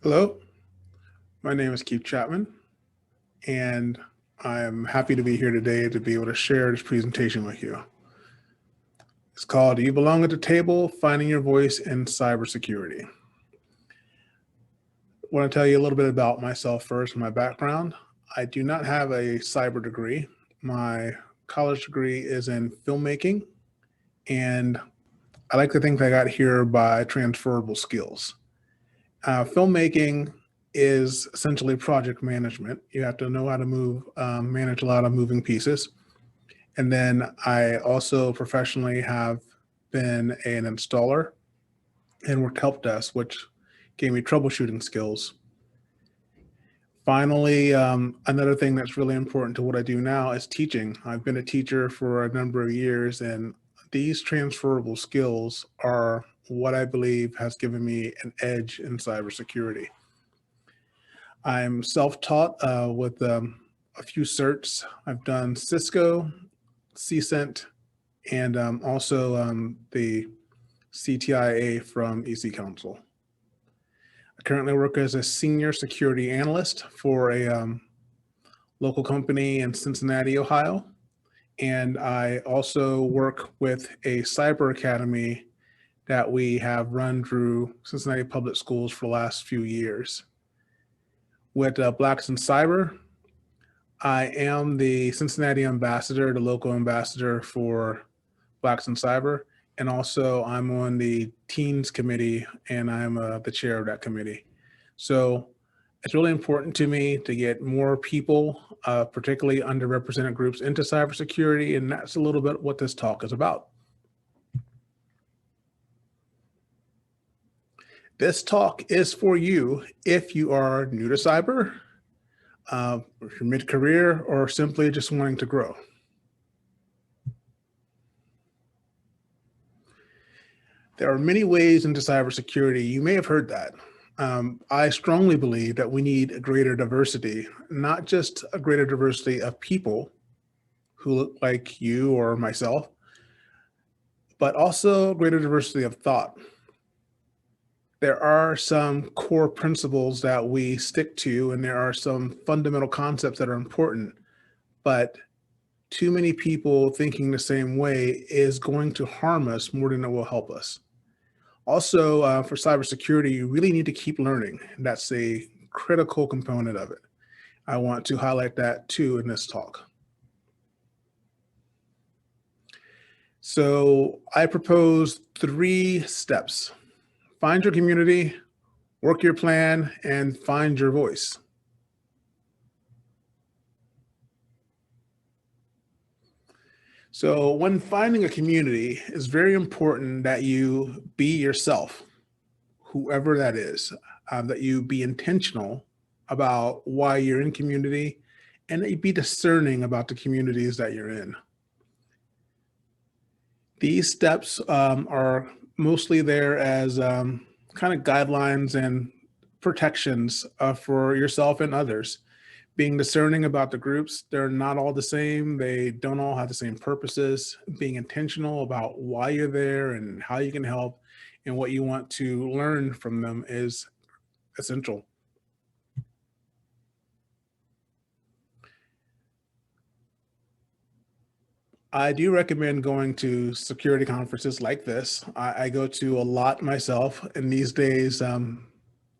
Hello, my name is Chapman, and I'm happy to be here today to be able to share this presentation with you. It's called You Belong at the Table, Finding Your Voice in Cybersecurity. I want to tell you a little bit about myself first, my background. I do not have a cyber degree. My college degree is in filmmaking, and I like to think I got here by transferable skills. Filmmaking is essentially project management. You have to know how to manage a lot of moving pieces. And then I also professionally have been an installer and worked help desk, which gave me troubleshooting skills. Finally, another thing that's really important to what I do now is teaching. I've been a teacher for a number of years, and these transferable skills are what I believe has given me an edge in cybersecurity. I'm self-taught with a few certs. I've done Cisco, CCENT, and also the CTIA from EC Council. I currently work as a senior security analyst for a local company in Cincinnati, Ohio. And I also work with a cyber academy that we have run through Cincinnati Public Schools for the last few years. With Blacks in Cyber, I am the Cincinnati ambassador, the local ambassador for Blacks in Cyber, and also I'm on the Teens Committee, and I'm the chair of that committee. So it's really important to me to get more people, particularly underrepresented groups, into cybersecurity, and that's a little bit what this talk is about. This talk is for you if you are new to cyber, if you're mid-career, or simply just wanting to grow. There are many ways into cybersecurity. You may have heard that. I strongly believe that we need a greater diversity, not just a greater diversity of people who look like you or myself, but also greater diversity of thought. There are some core principles that we stick to, and there are some fundamental concepts that are important, but too many people thinking the same way is going to harm us more than it will help us. Also, for cybersecurity, you really need to keep learning. That's a critical component of it. I want to highlight that too in this talk. So I propose 3 steps. Find your community, work your plan, and find your voice. So when finding a community, it's very important that you be yourself, whoever that is, that you be intentional about why you're in community, and that you be discerning about the communities that you're in. These steps are mostly there as kind of guidelines and protections for yourself and others. Being discerning about the groups, they're not all the same. They don't all have the same purposes. Being intentional about why you're there and how you can help and what you want to learn from them is essential. I do recommend going to security conferences like this. I go to a lot myself, and these days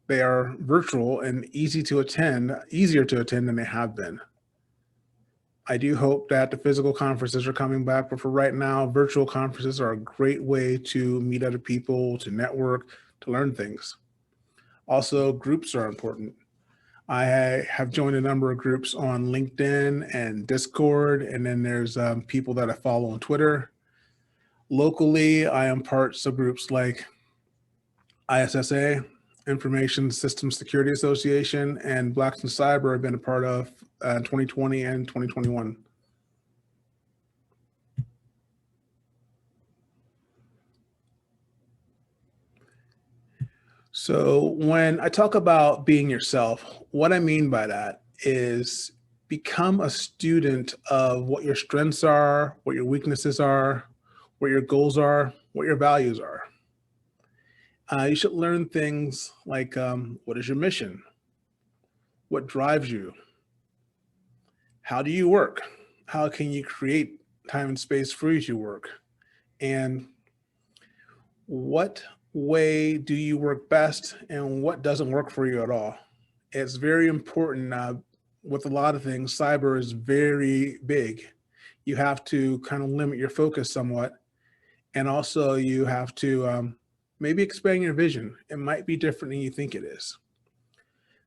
they are virtual and easier to attend than they have been. I do hope that the physical conferences are coming back, but for right now, virtual conferences are a great way to meet other people, to network, to learn things. Also, groups are important. I have joined a number of groups on LinkedIn and Discord, and then there's people that I follow on Twitter. Locally, I am parts of groups like ISSA, Information Systems Security Association, and Blacks in Cyber I've been a part of in 2020 and 2021. So when I talk about being yourself, what I mean by that is become a student of what your strengths are, what your weaknesses are, what your goals are, what your values are. You should learn things like what is your mission? What drives you? How do you work? How can you create time and space for you to work? And what way do you work best and what doesn't work for you at all? It's very important with a lot of things. Cyber is very big. You have to kind of limit your focus somewhat. And also, you have to maybe expand your vision. It might be different than you think it is.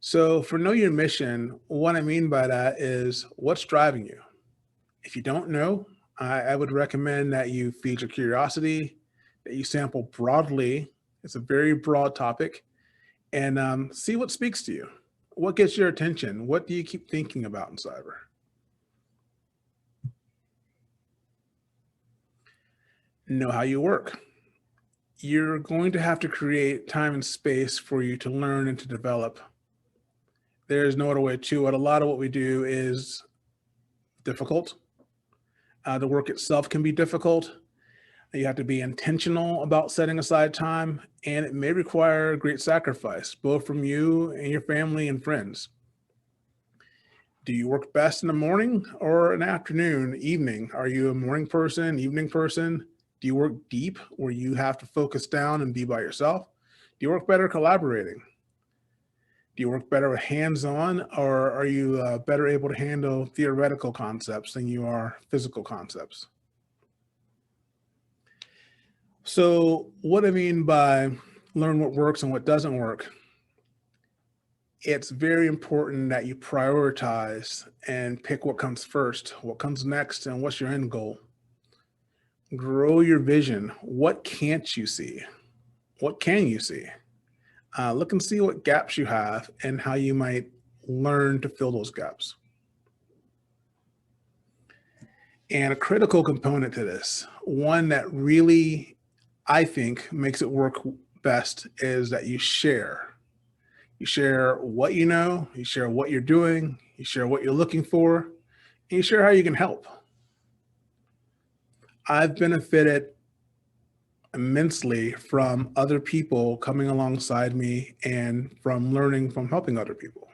So, for know your mission, what I mean by that is what's driving you. If you don't know, I would recommend that you feed your curiosity, that you sample broadly. It's a very broad topic, and see what speaks to you. What gets your attention? What do you keep thinking about in cyber? Know how you work. You're going to have to create time and space for you to learn and to develop. There's no other way to it. A lot of what we do is difficult. The work itself can be difficult. You have to be intentional about setting aside time, and it may require great sacrifice, both from you and your family and friends. Do you work best in the morning or an afternoon, evening? Are you a morning person, evening person? Do you work deep where you have to focus down and be by yourself? Do you work better collaborating? Do you work better with hands-on, or are you better able to handle theoretical concepts than you are physical concepts? So, what I mean by learn what works and what doesn't work, it's very important that you prioritize and pick what comes first, what comes next, and what's your end goal. Grow your vision. What can't you see? What can you see? Look and see what gaps you have and how you might learn to fill those gaps. And a critical component to this, one that really I think makes it work best, is that you share. You share what you know, you share what you're doing, you share what you're looking for, and you share how you can help. I've benefited immensely from other people coming alongside me and from learning from helping other people.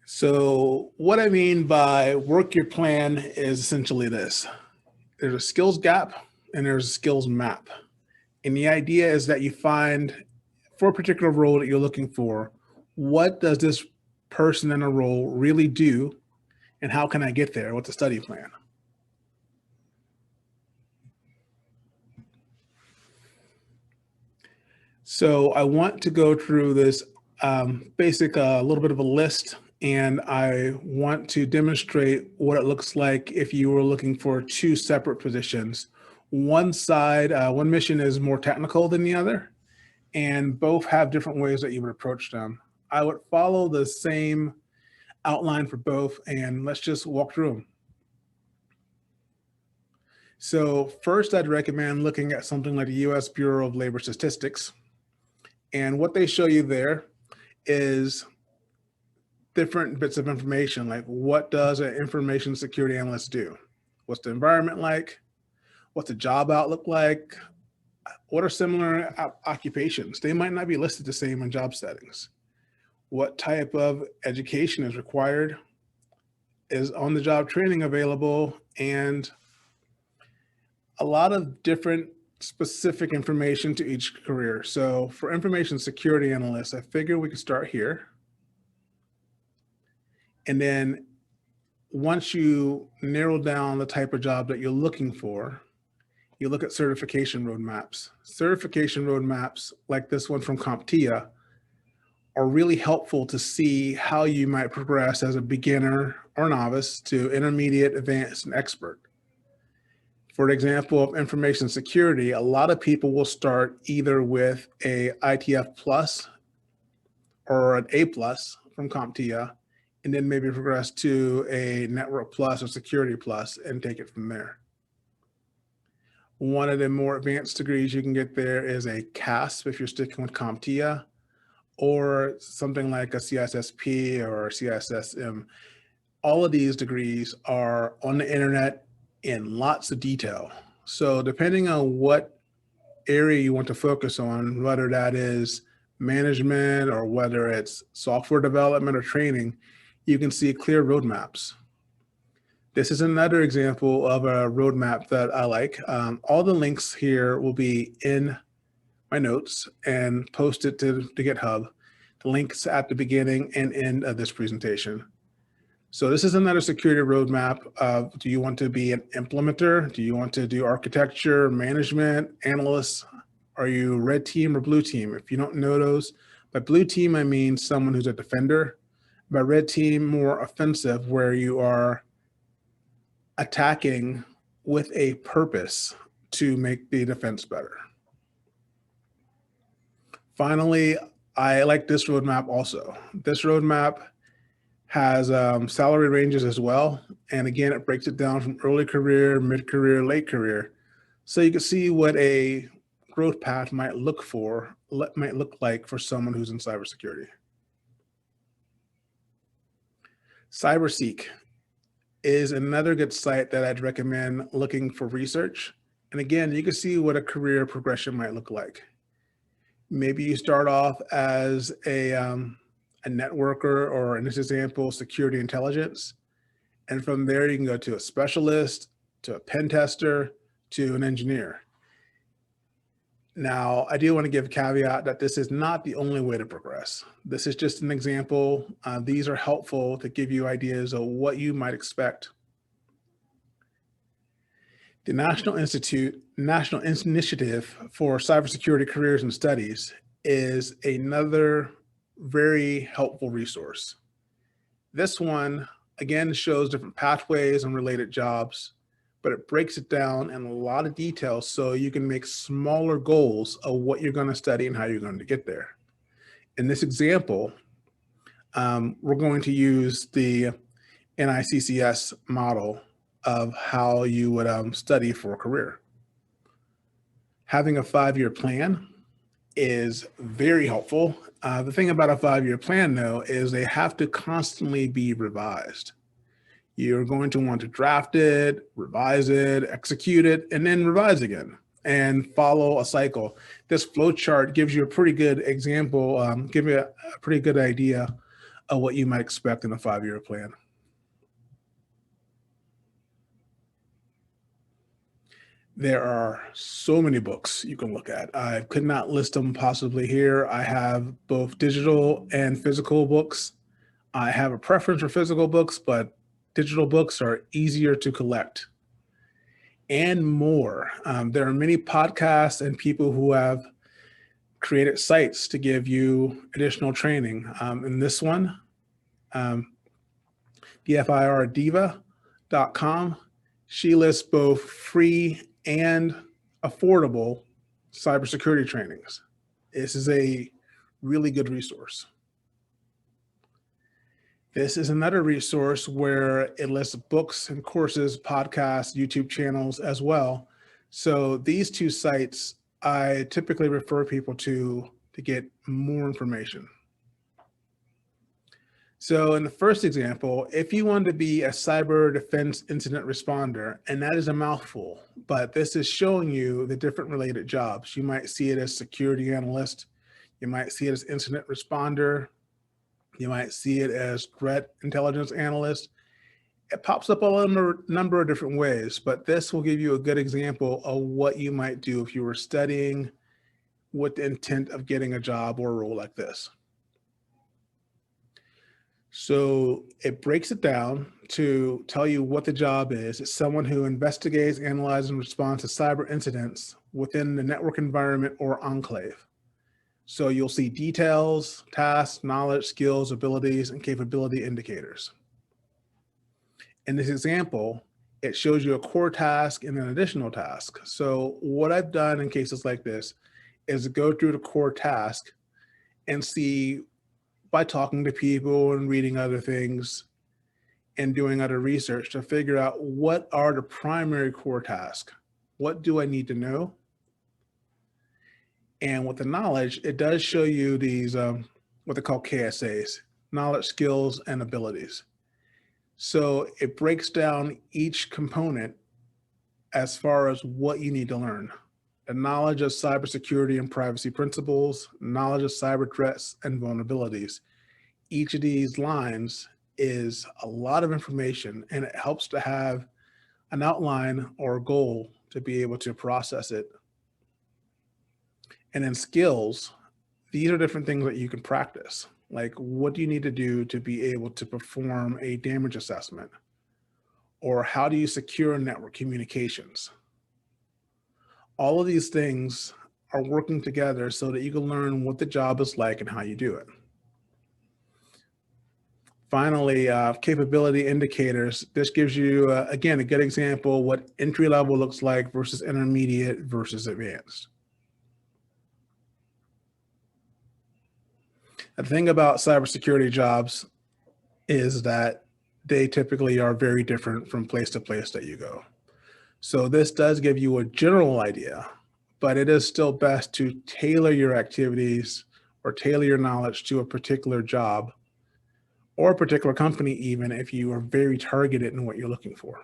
So, what I mean by work your plan is essentially this: there's a skills gap and there's a skills map. And the idea is that you find for a particular role that you're looking for, what does this person in a role really do? And how can I get there? What's the study plan? So I want to go through this basic, little bit of a list, and I want to demonstrate what it looks like if you were looking for two separate positions. One side, one mission is more technical than the other, and both have different ways that you would approach them. I would follow the same outline for both, and let's just walk through them. So first, I'd recommend looking at something like the US Bureau of Labor Statistics. And what they show you there is different bits of information, like what does an information security analyst do? What's the environment like? What's the job outlook like? What are similar occupations? They might not be listed the same in job settings. What type of education is required? Is on-the-job training available? And a lot of different specific information to each career. So for information security analysts, I figure we could start here. And then once you narrow down the type of job that you're looking for, you look at certification roadmaps. Certification roadmaps like this one from CompTIA are really helpful to see how you might progress as a beginner or novice to intermediate, advanced, and expert. For example, of information security, a lot of people will start either with a ITF plus or an A plus from CompTIA, and then maybe progress to a network plus or security plus and take it from there. One of the more advanced degrees you can get there is a CASP if you're sticking with CompTIA, or something like a CSSP or CSSM. All of these degrees are on the internet in lots of detail. So depending on what area you want to focus on, whether that is management or whether it's software development or training, you can see clear roadmaps. This is another example of a roadmap that I like. All the links here will be in my notes and posted to GitHub. The links at the beginning and end of this presentation. So this is another security roadmap. Do you want to be an implementer? Do you want to do architecture, management, analysts? Are you red team or blue team? If you don't know those, by blue team, I mean someone who's a defender. By red team, more offensive, where you are attacking with a purpose to make the defense better. Finally, I like this roadmap also. This roadmap has salary ranges as well. And again, it breaks it down from early career, mid-career, late career. So you can see what a growth path might look like for someone who's in cybersecurity. CyberSeek is another good site that I'd recommend looking for research. And again, you can see what a career progression might look like. Maybe you start off as a networker, or in this example, security intelligence. And from there, you can go to a specialist, to a pen tester, to an engineer. Now, I do want to give a caveat that this is not the only way to progress. This is just an example. These are helpful to give you ideas of what you might expect. The National Initiative for Cybersecurity Careers and Studies is another very helpful resource. This one, again, shows different pathways and related jobs, but it breaks it down in a lot of detail so you can make smaller goals of what you're going to study and how you're going to get there. In this example, we're going to use the NICCS model of how you would study for a career. Having a 5-year plan is very helpful. The thing about a 5-year plan, though, is they have to constantly be revised. You're going to want to draft it, revise it, execute it, and then revise again and follow a cycle. This flow chart gives you a pretty good example, give you a pretty good idea of what you might expect in a 5-year plan. There are so many books you can look at. I could not list them possibly here. I have both digital and physical books. I have a preference for physical books, but digital books are easier to collect. And more. There are many podcasts and people who have created sites to give you additional training. In this one, firdiva.com, she lists both free and affordable cybersecurity trainings. This is a really good resource. This is another resource where it lists books and courses, podcasts, YouTube channels as well. So these two sites, I typically refer people to get more information. So in the first example, if you want to be a cyber defense incident responder, and that is a mouthful, but this is showing you the different related jobs. You might see it as security analyst. You might see it as incident responder. You might see it as threat intelligence analyst. It pops up a number of different ways, but this will give you a good example of what you might do if you were studying with the intent of getting a job or a role like this. So it breaks it down to tell you what the job is. It's someone who investigates, analyzes, and responds to cyber incidents within the network environment or enclave. So you'll see details, tasks, knowledge, skills, abilities, and capability indicators. In this example, it shows you a core task and an additional task. So what I've done in cases like this is go through the core task and see, by talking to people and reading other things and doing other research, to figure out what are the primary core tasks. What do I need to know? And with the knowledge, it does show you these, what they call KSAs, knowledge, skills, and abilities. So it breaks down each component as far as what you need to learn. The knowledge of cybersecurity and privacy principles, knowledge of cyber threats and vulnerabilities. Each of these lines is a lot of information, and it helps to have an outline or a goal to be able to process it. And then skills, these are different things that you can practice. Like, what do you need to do to be able to perform a damage assessment? Or how do you secure network communications? All of these things are working together so that you can learn what the job is like and how you do it. Finally, capability indicators. This gives you, again, a good example what entry level looks like versus intermediate versus advanced. The thing about cybersecurity jobs is that they typically are very different from place to place that you go. So this does give you a general idea, but it is still best to tailor your activities or tailor your knowledge to a particular job or a particular company, even if you are very targeted in what you're looking for.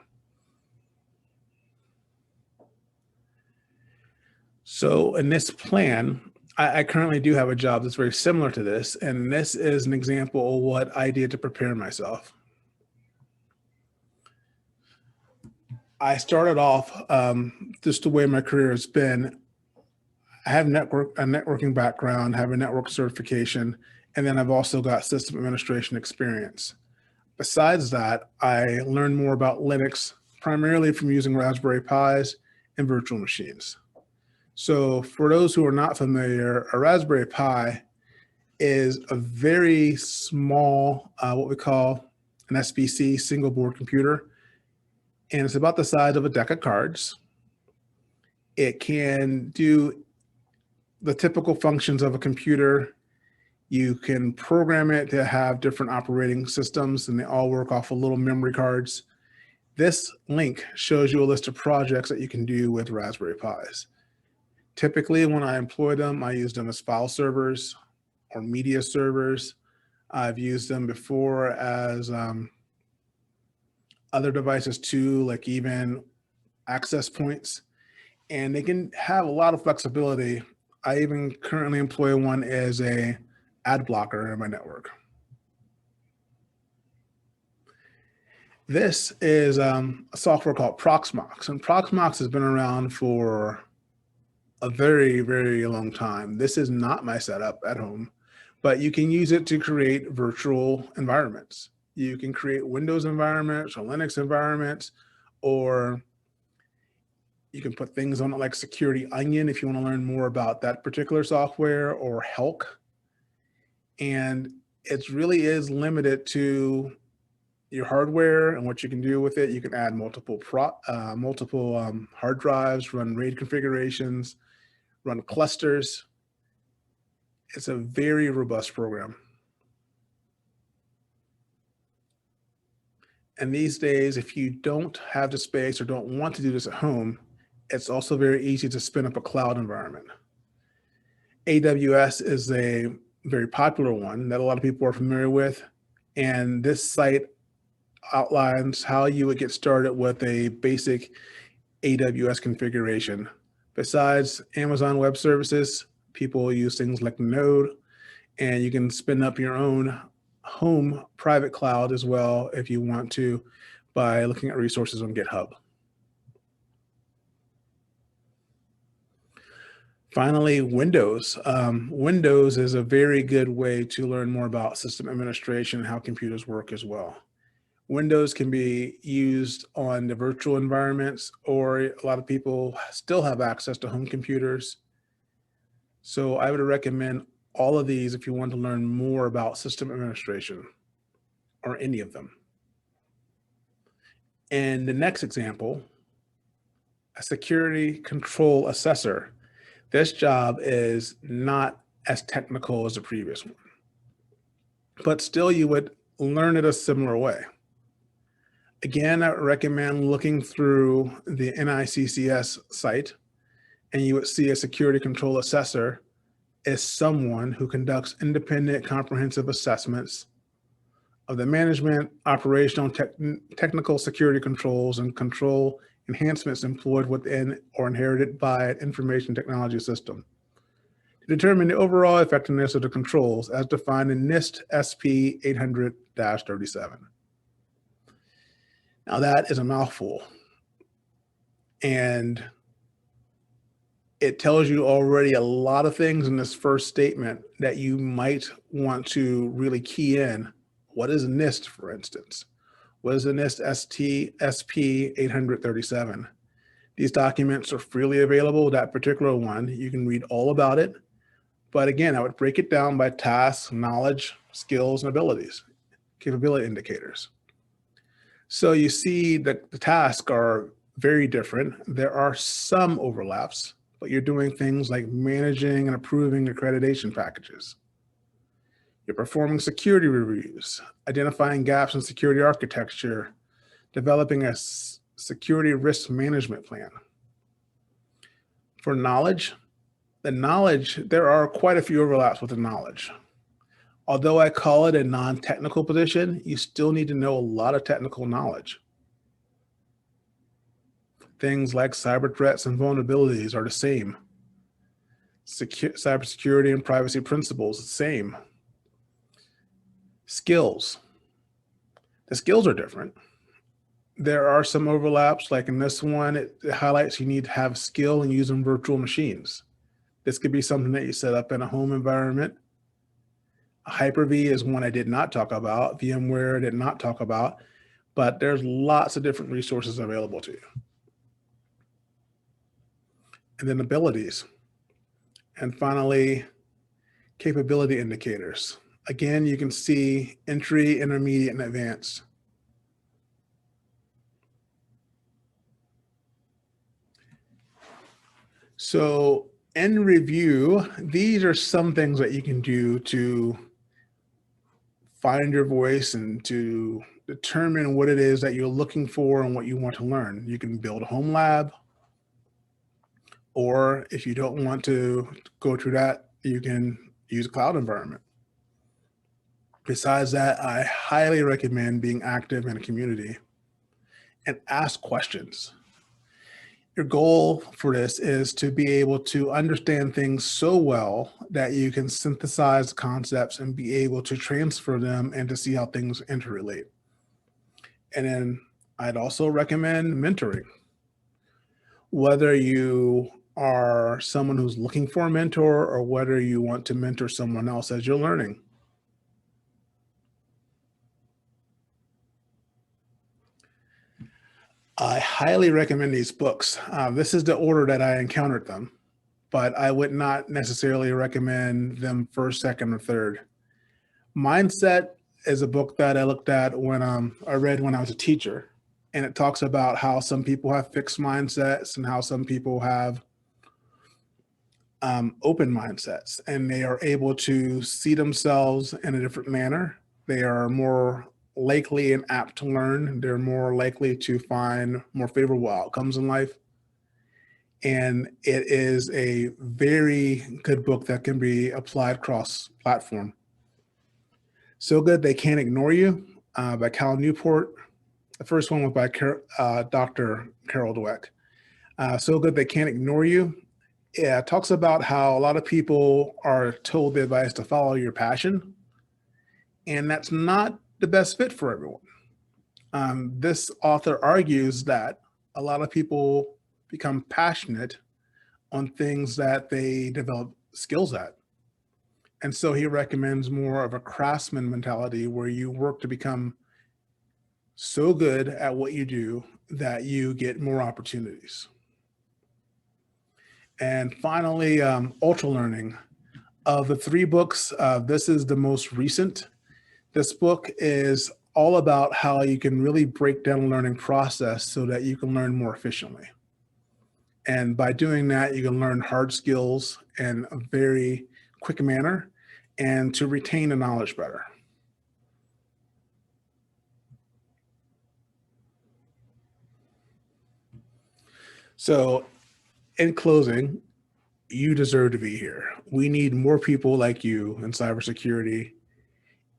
So in this plan, I currently do have a job that's very similar to this, and this is an example of what I did to prepare myself. I started off just the way my career has been. I have a networking background, have a network certification, and then I've also got system administration experience. Besides that, I learned more about Linux, primarily from using Raspberry Pis and virtual machines. So for those who are not familiar, a Raspberry Pi is a very small, what we call an SBC, single board computer, and it's about the size of a deck of cards. It can do the typical functions of a computer. You can program it to have different operating systems, and they all work off of little memory cards. This link shows you a list of projects that you can do with Raspberry Pis. Typically, when I employ them, I use them as file servers or media servers. I've used them before as other devices too, like even access points, and they can have a lot of flexibility. I even currently employ one as a ad blocker in my network. This is a software called Proxmox, and Proxmox has been around for a very, very long time. This is not my setup at home, but you can use it to create virtual environments. You can create Windows environments or Linux environments, or you can put things on it like Security Onion if you want to learn more about that particular software, or Helk. And it really is limited to your hardware and what you can do with it. You can add multiple hard drives, run RAID configurations, run clusters. It's a very robust program. And these days, if you don't have the space or don't want to do this at home, it's also very easy to spin up a cloud environment. AWS is a very popular one that a lot of people are familiar with. And this site outlines how you would get started with a basic AWS configuration. Besides Amazon Web Services, people use things like Node, and you can spin up your own home private cloud as well if you want to by looking at resources on GitHub. Finally, Windows. Windows is a very good way to learn more about system administration and how computers work as well. Windows can be used on the virtual environments, or a lot of people still have access to home computers. So I would recommend all of these if you want to learn more about system administration, or any of them. And the next example, a security control assessor. This job is not as technical as the previous one, but still you would learn it a similar way. Again, I would recommend looking through the NICCS site, and you would see a security control assessor is someone who conducts independent comprehensive assessments of the management, operational, technical security controls, and control enhancements employed within or inherited by an information technology system. To determine the overall effectiveness of the controls as defined in NIST SP 800-37. Now that is a mouthful, and it tells you already a lot of things in this first statement that you might want to really key in. What is NIST, for instance? What is the NIST SP 837? These documents are freely available, that particular one. You can read all about it. But again, I would break it down by tasks, knowledge, skills, and abilities, capability indicators. So you see that the tasks are very different. There are some overlaps, but you're doing things like managing and approving accreditation packages. You're performing security reviews, identifying gaps in security architecture, developing a security risk management plan. For knowledge, there are quite a few overlaps with the knowledge. Although I call it a non-technical position, you still need to know a lot of technical knowledge. Things like cyber threats and vulnerabilities are the same. Cybersecurity and privacy principles, the same. Skills. The skills are different. There are some overlaps, like in this one, it highlights you need to have skill in using virtual machines. This could be something that you set up in a home environment. Hyper-V is one I did not talk about. VMware did not talk about, but there's lots of different resources available to you. And then abilities. And finally, capability indicators. Again, you can see entry, intermediate, and advanced. So in review, these are some things that you can do to find your voice and to determine what it is that you're looking for and what you want to learn. You can build a home lab, or if you don't want to go through that, you can use a cloud environment. Besides that, I highly recommend being active in a community and ask questions. Your goal for this is to be able to understand things so well that you can synthesize concepts and be able to transfer them and to see how things interrelate. And then I'd also recommend mentoring. Whether you are someone who's looking for a mentor or whether you want to mentor someone else as you're learning. I highly recommend these books. This is the order that I encountered them, but I would not necessarily recommend them first, second, or third. Mindset is a book that I looked at when I read when I was a teacher, and it talks about how some people have fixed mindsets and how some people have open mindsets, and they are able to see themselves in a different manner. They are more likely and apt to learn. They're more likely to find more favorable outcomes in life. And it is a very good book that can be applied cross-platform. So Good They Can't Ignore You by Cal Newport. The first one was by Dr. Carol Dweck. So Good They Can't Ignore You. Yeah, it talks about how a lot of people are told the advice to follow your passion, and that's not the best fit for everyone. This author argues that a lot of people become passionate on things that they develop skills at. And so he recommends more of a craftsman mentality where you work to become so good at what you do that you get more opportunities. And finally, Ultra Learning. Of the three books, this is the most recent. This book is all about how you can really break down a learning process so that you can learn more efficiently. And by doing that, you can learn hard skills in a very quick manner and to retain the knowledge better. So in closing, you deserve to be here. We need more people like you in cybersecurity.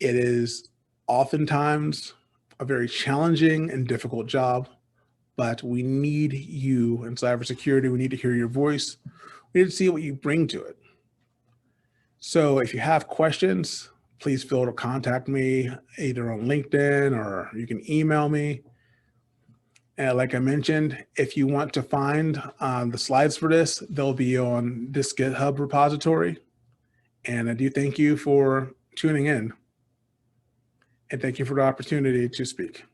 It is oftentimes a very challenging and difficult job, but we need you in cybersecurity. We need to hear your voice. We need to see what you bring to it. So if you have questions, please feel to contact me either on LinkedIn or you can email me. And like I mentioned, if you want to find the slides for this, they'll be on this GitHub repository. And I do thank you for tuning in. And thank you for the opportunity to speak.